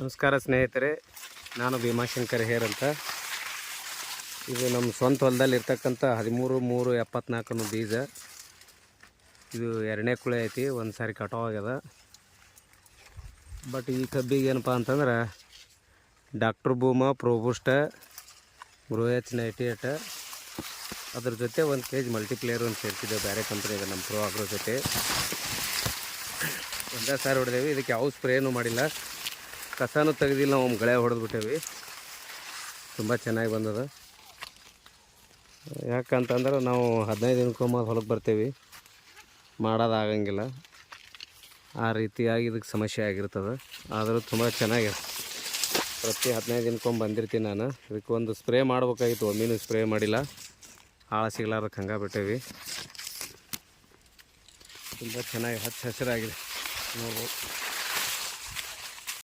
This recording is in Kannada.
ನಮಸ್ಕಾರ ಸ್ನೇಹಿತರೆ, ನಾನು ಭೀಮಾಶಂಕರ್ ಹೇರ್ ಅಂತ. ಇದು ನಮ್ಮ ಸ್ವಂತ ಹೊಲದಲ್ಲಿ ಇರ್ತಕ್ಕಂಥ 13-3-74 ಬೀಜ. ಇದು ಎರಡನೇ ಕುಳೆ ಐತಿ, ಒಂದು ಸಾರಿ ಕಟಾವ್ ಆಗ್ಯದ. ಬಟ್ ಈ ಕಬ್ಬಿಗೆ ಏನಪ್ಪ ಅಂತಂದ್ರೆ ಡಾಕ್ಟರ್ ಬೂಮ, ಪ್ರೋಬೂಸ್ಟ, ಗ್ರೋಎಚ್ 98 ಅದ್ರ ಜೊತೆ 1 kg ಮಲ್ಟಿಪ್ಲೇಯರ್ ಒಂದು ಸೇರಿಸಿದೆ ಬೇರೆ ಕಂಪ್ನಿಗೆ, ನಮ್ಮ ಪ್ರೋ ಆಗ್ರೋ ಜೊತೆ. ಒಂದೇ ಸಾರಿ ಹೊಡೆದೇವಿ. ಇದಕ್ಕೆ ಯಾವ ಸ್ಪ್ರೇನೂ ಮಾಡಿಲ್ಲ, ಕಸನೂ ತೆಗೆದಿಲ್ಲ, ನಾವು ಗಳೆ ಹೊಡೆದ್ಬಿಟ್ಟೇವಿ. ತುಂಬ ಚೆನ್ನಾಗಿ ಬಂದದ. ಯಾಕಂತಂದ್ರೆ ನಾವು 15 ದಿನಕ್ಕೊಮ್ಮೆ ಹೊಲಕ್ಕೆ ಬರ್ತೀವಿ, ಮಾಡೋದಾಗಂಗಿಲ್ಲ. ಆ ರೀತಿಯಾಗಿ ಇದಕ್ಕೆ ಸಮಸ್ಯೆ ಆಗಿರ್ತದೆ. ಆದರೂ ತುಂಬ ಚೆನ್ನಾಗಿದೆ. ಪ್ರತಿ 15 ದಿನಕ್ಕೊಮ್ಮೆ ಬಂದಿರ್ತೀನಿ ನಾನು. ಇದಕ್ಕೆ ಒಂದು ಸ್ಪ್ರೇ ಮಾಡ್ಬೇಕಾಗಿತ್ತು, ಒಮ್ಮೆನೂ ಸ್ಪ್ರೇ ಮಾಡಿಲ್ಲ. ಆಳ ಸಿಗ್ಲಾರ್ದಕ್ಕೆ ಹಂಗೆ ಬಿಟ್ಟೇವಿ. ತುಂಬ ಚೆನ್ನಾಗಿ ಹಚ್ಚ ಹಸಿರಾಗಿದೆ ನೋಡ್ಬೋದು.